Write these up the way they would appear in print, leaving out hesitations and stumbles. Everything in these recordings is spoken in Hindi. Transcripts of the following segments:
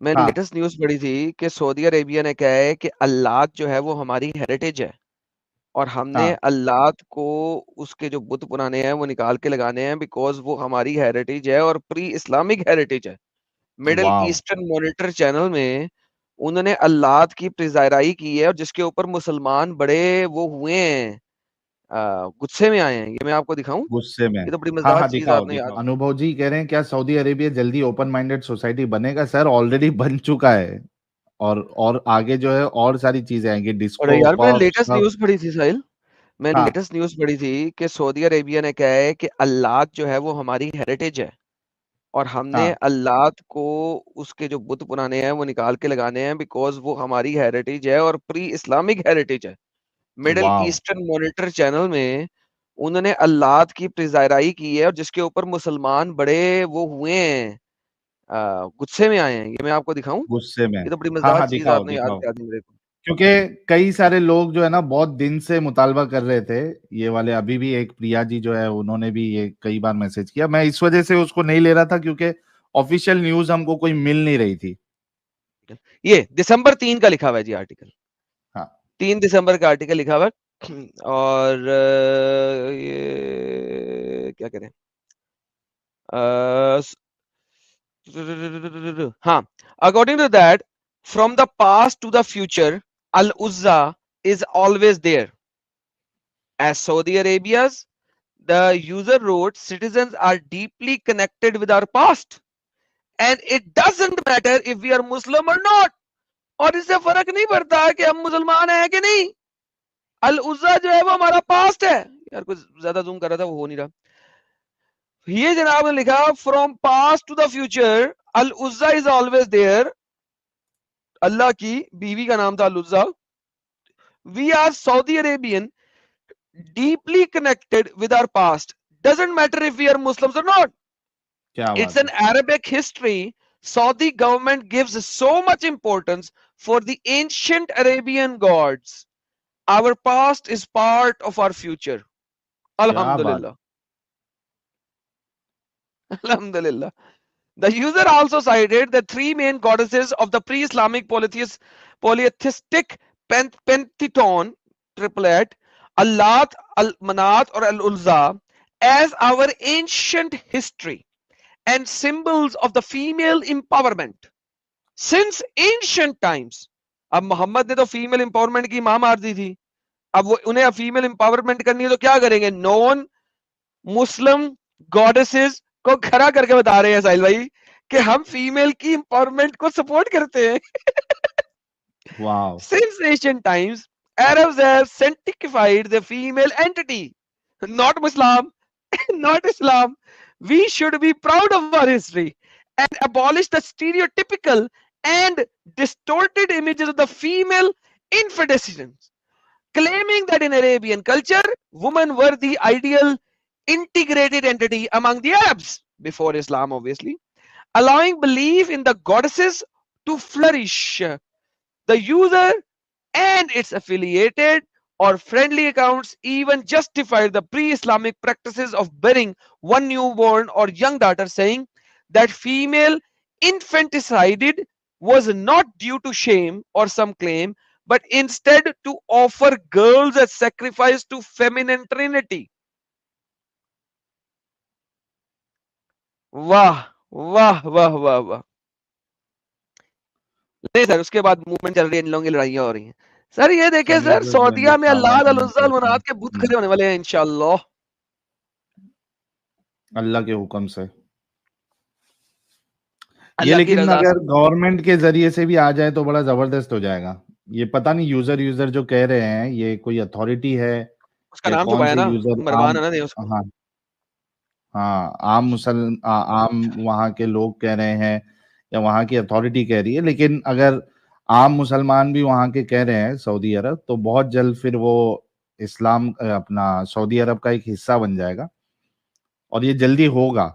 मैंने हाँ लेटेस्ट न्यूज़ पढ़ी थी कि सऊदी अरेबिया ने कहा है कि अल्लाह जो है वो हमारी हेरिटेज है और हमने हाँ अल्लाह को उसके जो बुत पुराने हैं वो निकाल के लगाने हैं बिकॉज़ वो हमारी हेरिटेज है और प्री इस्लामिक हेरिटेज है। मिडल वाह ईस्टर्न मॉनिटर चैनल में उन्होंने अल्लाह की प्रिज़ाराई की है और जिसके ऊपर मुसलमान बड़े वो हुए हैं, गुस्से में आए हैं। ये मैं आपको दिखाऊँ? गुस्से में। ये तो बड़ी हाँ मज़ेदार हाँ, चीज़ दिखाओ आपने याद दिखाओ। अनुभव जी कह रहे हैं क्या सऊदी अरेबिया जल्दी ओपन माइंडेड सोसाइटी बनेगा? सर ऑलरेडी बन चुका है। और आगे जो है और सारी चीजें आएंगी, अरे डिस्को यार मैंने पब लेटेस्ट सब। न्यूज़ पढ़ी थी साहिल। मैंने हाँ लेटेस्ट न्यूज़ पढ़ी थी कि सऊदी अरेबिया ने कहा है कि अल्लाह जो है वो हमारी हेरिटेज है और हमने हाँ अल्लाह को उसके जो बुत पुराने हैं वो निकाल के लगाने हैं बिकॉज़ वो हमारी हेरिटेज है और प्री इस्लामिक हेरिटेज है। मिडल वाह। ईस्टर्न मॉनिटर चैनल में उन्होंने अल्लाह की प्रिज़ाराई की है और जिसके ऊपर मुसलमान बड़े वो हुए हैं, गुस्से में आए हैं। ये मैं आपको दिखाऊँ? गुस्से में। ये तो बड़ी हाँ मज़ेदार हाँ, चीज़ दिखाओ आपने याद दिखाओ। दिला दी मेरे को। क्योंकि कई सारे लोग जो है ना बहुत दिन से मुतालबा कर रहे थे ये वाले। अभी भी एक प्रिया जी जो है उन्होंने भी ये कई बार मैसेज किया। मैं इस वजह से उसको नहीं ले रहा था क्योंकि ऑफिशियल न्यूज हमको कोई मिल नहीं रही थी। ये दिसंबर 3 का लिखा हुआ है जी आर्टिकल। हाँ 3 दिसंबर का आर्टिकल लिखा हुआ है और ये क्या करें? अ, हाँ, according to that, from the past to the future, Al Uzza is always there. As Saudi Arabia's, the user wrote, citizens are deeply connected with our past, and it doesn't matter if we are Muslim or not. और इससे फर्क नहीं पड़ता कि हम मुसलमान हैं कि नहीं। अल उज़्ज़ा जो है वो हमारा पास्ट है। यार कुछ ज्यादा जूम कर रहा था वो हो नहीं रहा। ये जनाब ने लिखा from past to the future Al Uzza is always there. Allah की बीवी का नाम था Al Uzza. We are Saudi Arabian deeply connected with our past. Doesn't matter if we are Muslims or not. क्या It's बात an है। Arabic history. Saudi government gives so much importance for the ancient Arabian gods. Our past is part of our future. क्या बात। Alhamdulillah. Alhamdulillah. The user also cited the three main goddesses of the pre-Islamic polytheistic pantheon triplet, Allat, Al-Manat or Al-Ulza, as our ancient history and symbols of the female empowerment. Since ancient times, अब मोहम्मद ने तो फीमेल एम्पावरमेंट की मां मार दी थी। अब वो उन्हें फीमेल एम्पावरमेंट करनी है तो क्या करेंगे? नॉन मुस्लिम गॉडेसेस को खड़ा करके बता रहे हैं साहिल भाई कि हम फीमेल की एम्पावरमेंट को सपोर्ट करते हैं। वाह। Since ancient times, Arabs have sanctified the female entity, not Islam, not Islam. We should be proud of our history and abolish the stereotypical and distorted images of the female infidescence, claiming that in Arabian culture, women were the ideal integrated entity among the Arabs, before Islam, obviously, allowing belief in the goddesses to flourish. The user and its affiliated or friendly accounts even justified the pre-Islamic practices of burying one newborn or young daughter, saying that female infanticide was not due to shame or some claim, but instead to offer girls as sacrifice to feminine trinity. वाह वाह वाह वाह वाह। नहीं सर, उसके बाद मूवमेंट चल रही है, इन लोगों की लड़ाइयाँ हो रही हैं। सर ये देखें सर सर, जो जो सऊदीया में लिखा हुआ अल्लाह है अल-उज़्ज़ा नीचे से। अल-मनात के बुत खड़े होने वाले हैं इंशाअल्लाह। अल्लाह के हुक्म से। ये अल्लाह की लेकिन रजा अगर से। गवर्नमेंट के जरिए से भी आ जाए तो बड़ा जबरदस्त हो जाएगा। ये पता नहीं यूजर यूजर जो कह रहे हैं ये कोई अथॉरिटी है उसका या नाम कौन छुपाया से ना, यूजर मरवा आम। ना दे उसको। हाँ हाँ, आम वहाँ के लोग कह रहे हैं या वहाँ की अथॉरिटी कह रही है। लेकिन अगर आम मुसलमान भी वहाँ के कह रहे हैं सऊदी अरब, तो बहुत जल्द फिर वो इस्लाम अपना सऊदी अरब का एक हिस्सा बन जाएगा और ये जल्दी होगा।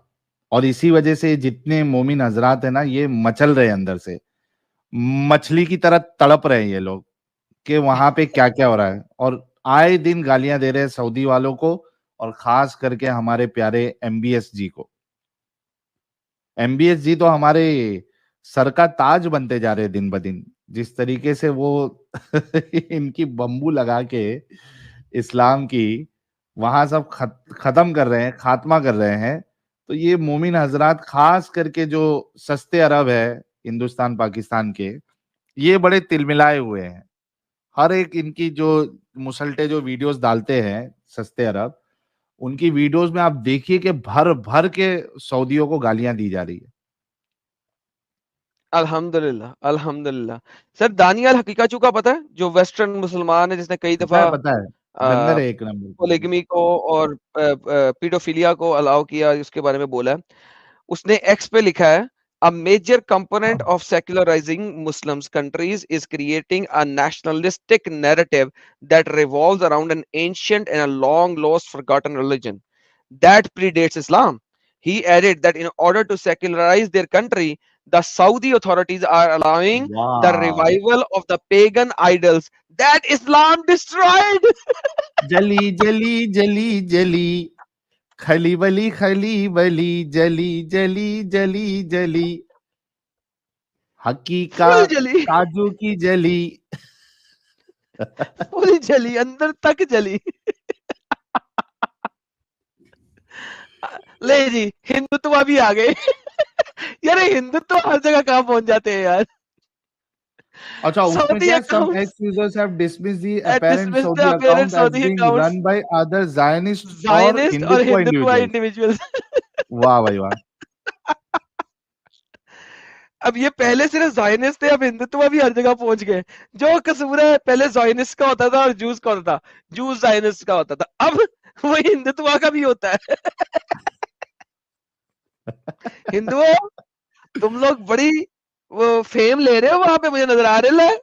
और इसी वजह से जितने मोमिन हजरात है ना ये मचल रहे हैं अंदर से, मछली की तरह तड़प रहे हैं ये लोग कि वहां पे क्या क्या हो रहा है। और आए दिन गालियां दे रहे हैं सऊदी वालों को और खास करके हमारे प्यारे एमबीएस जी को। एमबीएस जी तो हमारे सर का ताज बनते जा रहे हैं दिन ब दिन। जिस तरीके से वो इनकी बम्बू लगा के इस्लाम की वहां सब खत्म कर रहे हैं, खात्मा कर रहे हैं। तो ये मोमिन हजरात खास करके जो सस्ते अरब है हिंदुस्तान पाकिस्तान के, ये बड़े तिलमिलाए हुए हैं। हर एक इनकी जो मुसल्टे जो वीडियोस डालते हैं सस्ते अरब, उनकी वीडियोस में आप देखिए कि भर भर के सऊदियों को गालियां दी जा रही है। अल्हम्दुलिल्लाह, अल्हम्दुलिल्लाह। सर दानियाल हकीकाचू का पता है, जो वेस्टर्न मुसलमान है जिसने कई दफा पता है, गंदर है एक नंबर की। पोलिगमी को और पीडोफिलिया को अलाउ किया, उसके बारे में बोला है। उसने एक्स पे लिखा है, a major component of secularizing Muslims countries is creating a nationalistic narrative that revolves around an ancient and a long lost forgotten religion that predates Islam. He added that in order to secularize their country, the Saudi authorities are allowing the वाह, revival of the pagan idols that Islam destroyed. जली जली जली जली, खली बली जली जली जली जली, हकीका Full जली, काजू की जली। full जली, अंदर तक जली। ले जी, हिंदुत्व भी आ गए। यार ये हिंदुत्व हर जगह कहाँ पहुंच जाते हैं यार। अच्छा, उसमें Saudi क्या है, some accounts ex-users have dismissed the had apparent dismissed the Saudi apparent account as Saudi being accounts, run by other Zionist or Zionist और Hindutva हिंदुत्व individuals। इंडिविजुअल्स। वाह भाई वाह। अब ये पहले सिर्फ जायनिस्ट थे, अब हिंदुत्व भी हर जगह पहुंच गए। जो कसूर है, पहले जायनिस्ट का होता था और जूस का होता था, जूस जायनिस्ट का होता था, अब वही हिंदुत्व का भी होता है। हिंदुओं, तुम लोग बड़ी वो फेम ले रहे हो वहां पे, मुझे नजर आ रहा है।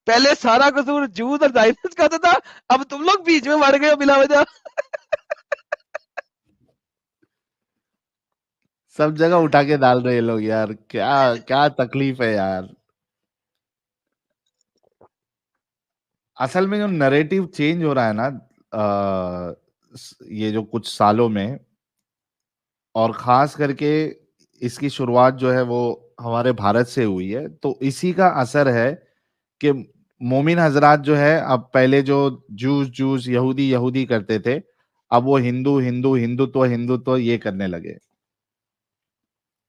पहले सारा कसूर जूस और जायनिस्ट का होता था, अब तुम लोग बीच में मर गए हो बिला वजह। सब जगह उठा के डाल रहे हैं लोग यार, क्या क्या तकलीफ है यार। असल में जो नैरेटिव चेंज हो रहा है ना, ये जो कुछ सालों में, और खास करके इसकी शुरुआत जो है वो हमारे भारत से हुई है, तो इसी का असर है कि मोमिन हजरात जो है, अब पहले जो जूस जूस यहूदी यहूदी करते थे, अब वो हिंदू हिंदू हिंदुत्व हिंदुत्व ये करने लगे।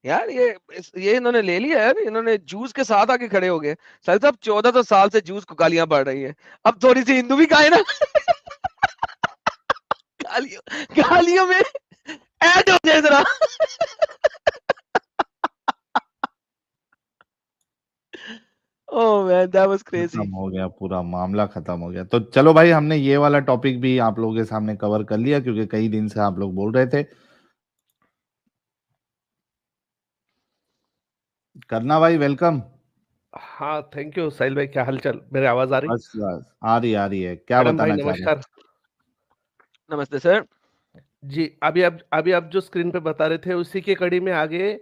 यार ये इन्होंने ले लिया यार, इन्होंने जूस के साथ आके खड़े हो गए। सर साहब 1400 साल से जूस को गालियां पड़ रही है, अब थोड़ी सी हिंदू भी खाए ना। गालियों गालियों में ऐड हो जाए जरा। ओह मैन दैट वाज खत्म क्रेजी। हो गया, पूरा मामला खत्म हो गया। तो चलो भाई, हमने ये वाला टॉपिक भी आप लोगों के सामने कवर कर लिया, क्योंकि कई दिन से आप लोग बोल रहे थे करना। भाई वेलकम। हाँ, थैंक यू साहिल भाई। क्या हालचाल? मेरी आवाज आ रही? बस बस आ रही है। क्या मैडम भाई बताना चाह रहे हैं? नमस्कार। नमस्ते सर। जी, अभी आप जो स्क्रीन पे बता रहे थे उसी की कड़ी में आगे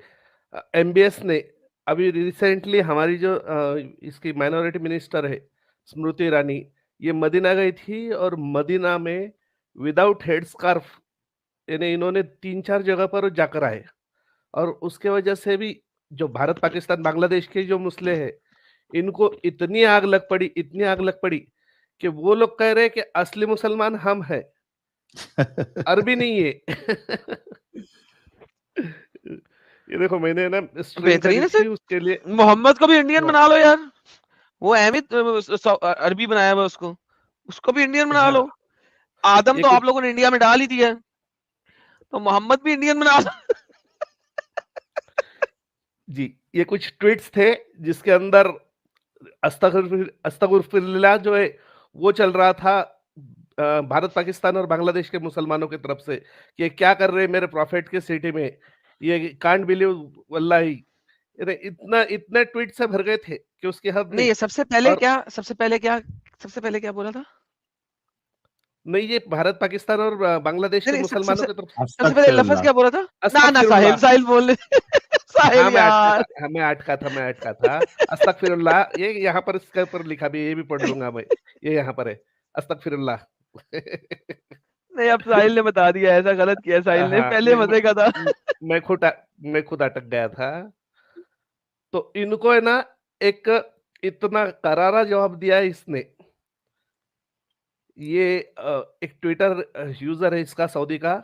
एमबीएस ने अभी रिसेंटली हमारी जो इसकी माइनॉरिटी मिनिस्टर है स्मृति ईरानी, ये मदीना गई थी और मदीना में विदाउट हेड स्कार्फ यानी इन्होंने 3-4 जगह पर जाकर आए, और उसके वजह से भी जो भारत पाकिस्तान बांग्लादेश के जो मुस्लिम है, इनको इतनी आग लग पड़ी, इतनी आग लग पड़ी कि वो लोग कह रहे हैं कि असली मुसलमान हम हैं, अरबी नहीं है। ये देखो, मैंने ना स्ट्रिंग बेहतरीन करी है थी सर। उसके लिए। मोहम्मद को भी इंडियन हाँ, बना लो यार। वो अहमिद अरबी बनाया हुआ उसको, उसको भी इंडियन बना लो। हाँ, आदम ये तो कुछ आप लोगों ने इंडिया में डाल ही दिया है, तो मोहम्मद भी इंडियन बना लो। जी, ये कुछ ट्वीट्स थे जिसके अंदर अस्तगफिरुल्लाह जो है वो चल रहा था भारत पाकिस्तान और बांग्लादेश के मुसलमानों की तरफ से कि ये क्या कर रहे हैं मेरे प्रॉफिट के सिटी में, ये कांट बिलीव वल्लाही। इतना इतने ट्वीट से भर गए थे कि उसकी हद नहीं नहीं। ये और सबसे पहले क्या बोला था? नहीं, ये भारत पाकिस्तान और बांग्लादेश नहीं के नहीं मुसलमानों की तरफ। सबसे पहले लफ्ज अस्तगफिरुल्लाह। क्या बोला था? ना ना साहिल अस्तगफिरुल्लाह। साहिल बोल साहिल हाँ, यार। मैं अटका था। अस्तगफिरुल्लाह, ये यहाँ पर इसके ऊपर लिखा भी है, ये भी पढ़ लूँगा मैं। ये यहाँ पर है, अस्तगफिरुल्लाह। नहीं अब साहिल ने बता दिया, ऐसा गलत किया साहिल ने, हाँ, पहले मजे का था। मैं खुद मैं खुद अटक गया था। तो इनको है ना एक इतना करारा जवाब दिया है इसने। ये एक ट्विटर यूजर है इसका सऊदी का,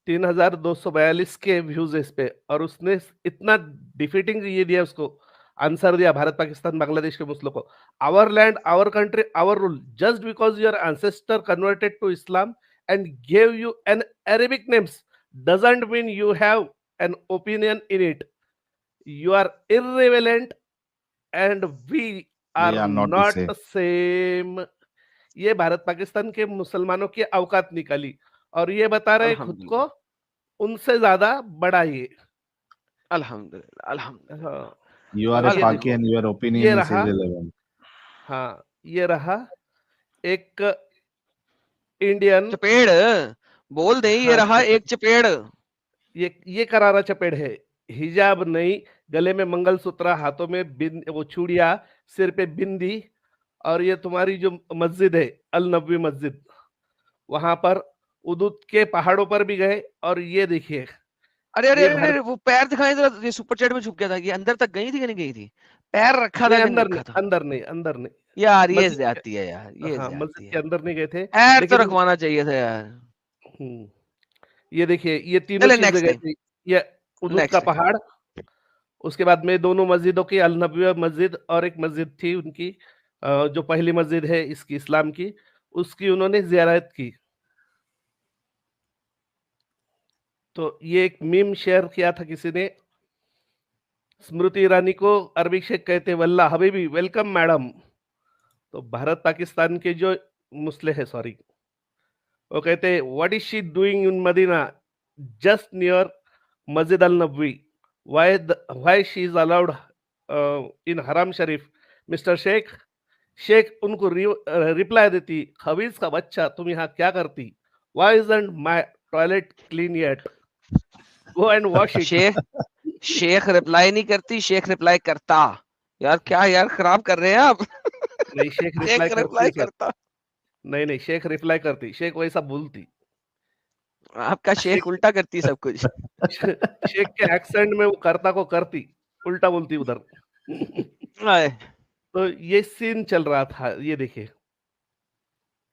3242 के व्यूज है इस पे, और उसने इतना डिफीटिंग ये दिया उसको, आंसर दिया भारत पाकिस्तान बांग्लादेश के मुस्लिमों को। Our land, our country, our rule, just because your ancestor converted to Islam and gave you an Arabic names doesn't mean you have an opinion in it. You are irrelevant and we we are are not the not same. The same. ये भारत पाकिस्तान के मुसलमानों की औकात निकाली, और ये बता रहे खुद को अल्हम्दुलिल्लाह उनसे ज्यादा बड़ा ये। अल्हम्दुलिल्लाह अल्हम्दुलिल्लाह। हाँ, यू आर अब ए ये पाकी देखो, एंड योर ये ओपिनियन इज रहा, इररिलेवेंट। हाँ ये रहा एक इंडियन, चपेड़ बोल दे, ये हाँ रहा एक चपेड़। ये करारा चपेड़ है। हिजाब नहीं, गले में मंगलसूत्र, हाथों में वो चूड़िया, सिर पे बिंदी, और ये तुम्हारी जो मस्जिद है अल नबवी मस्जिद, वहां पर उदुद के पहाड़ों पर भी गए, और ये देखिए अरे अरे ये अरे अरे, वो पैर दिखाए जरा, ये सुपर चैट में छुप गया था, ये अंदर तक गई थी कि नहीं गई थी? पैर रखा था नहीं, कि नहीं अंदर रखा नहीं, था? अंदर नहीं, अंदर नहीं, यार ये मस्जिद ज्यादती है यार, के, ये हाँ ज्यादती मस्जिद के है। अंदर नहीं गए थे, पैर तो लेकिन रखवाना चाहिए था यार। ये देखिए ये तीनों चले चीजें नेक्स्ट गए टाइम, थे। ये उदुद का नेक्स्ट टाइम। पहाड़, उसके बाद में दोनों मस्जिदों की, अल नबवी मस्जिद और एक मस्जिद थी उनकी, जो पहली मस्जिद है इसकी इस्लाम की, उसकी उन्होंने जियारत की। तो ये एक मीम शेयर किया था किसी ने, स्मृति ईरानी को अरबिक शेख कहते, वल्ला हबीबी वेलकम मैडम। तो भारत पाकिस्तान के जो मुस्लिम है, सॉरी, वो कहते what is she doing in Medina just near Masjid al Nabawi, why she is allowed in Haram Sharif mister Sheikh. Sheikh उनको रिप्लाई देती, खबीज का बच्चा तुम यहाँ क्या करती, why isn't my toilet clean yet, go and wash it. Sheikh Sheikh reply नहीं करती, शेख रिप्लाई करता। यार क्या यार, खराब कर रहे हैं आप। नहीं, शेख रिप्लाई शेख करती रिप्लाई है सर। करता। नहीं नहीं, शेख रिप्लाई करती, शेख वैसा बोलती। आपका शेख शेख उल्टा करती सब कुछ। शेख के एक्सेंट में वो करता को करती, उल्टा बोलती उधर। आए, तो ये सीन चल रहा था, ये देखिए।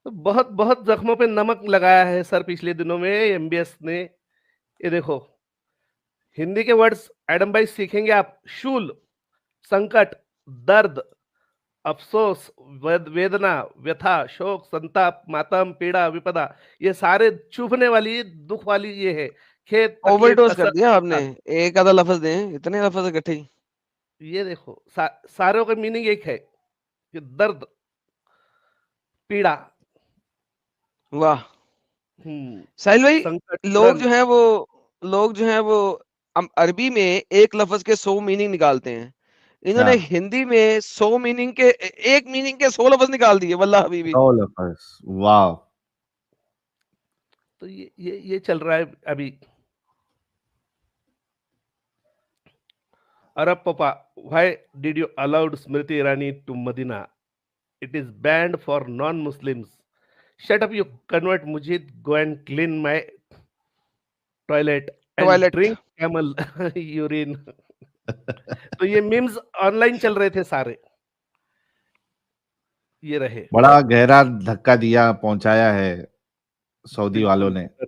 तो बहुत बहुत जख्मों पे नमक लगाया है सर पिछले दिनों में एमबीएस ने। ये देखो हिंदी के वर्ड्स एडम भाई सीखेंगे आप, शूल, संकट, दर्द, अफसोस, वेदना, व्यथा, शोक, संताप, मातम, पीड़ा, विपदा, ये सारे चुभने वाली, दुख वाली ये है। खेत, तकलीफ, ओवरडोज कर कसर, दिया आपने, एक आधा लफ्ज दें, इतने लफ्ज इकट्ठे ही। ये देखो सारों का मीनिंग एक है कि दर्द, पीड़ा, वाह साहिल भाई, संकट, लोग श्रम। जो हैं वो लोग जो हैं वो अरबी में एक लफ्ज के 100 मीनिंग निकालते हैं। इन्होंने हाँ, हिंदी में 100 मीनिंग के, एक मीनिंग के 100 लफ्ज निकाल दिए, वल्लाह हबीबी। ऑल ऑफ अस, वाव। तो ये चल रहा है अभी। Arab Papa, why did you allowed Smriti Irani to Medina? It is banned for non-Muslims. Shut up, you convert Mujid. Go and clean my toilet and toilet. drink camel urine. तो ये मीम्स ऑनलाइन चल रहे थे सारे, ये रहे। बड़ा गहरा धक्का दिया, पहुंचाया है सऊदी वालों बिल्कुल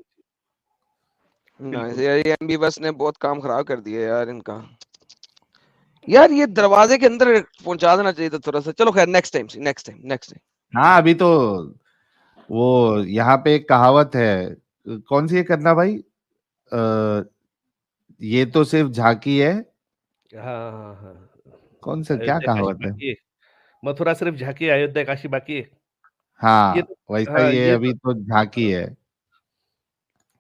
ने। नाइस यार, ये एमबी बस ने बहुत काम खराब कर दिया यार इनका। यार ये दरवाजे के अंदर पहुंचा देना चाहिए था थोड़ा सा। चलो खैर, नेक्स्ट टाइम। हाँ, अभी तो वो यहाँ पे एक कहावत है, कौन सी है करना भाई? ये तो सिर्फ झांकी है। हाँ। कौन सा, क्या अयोध्या काशी कहावत है? बाकी है, मथुरा सिर्फ झांकी, अयोध्या काशी बाकी है। ये हाँ, तो वैसा हाँ, ये ये अभी तो तो झांकी है।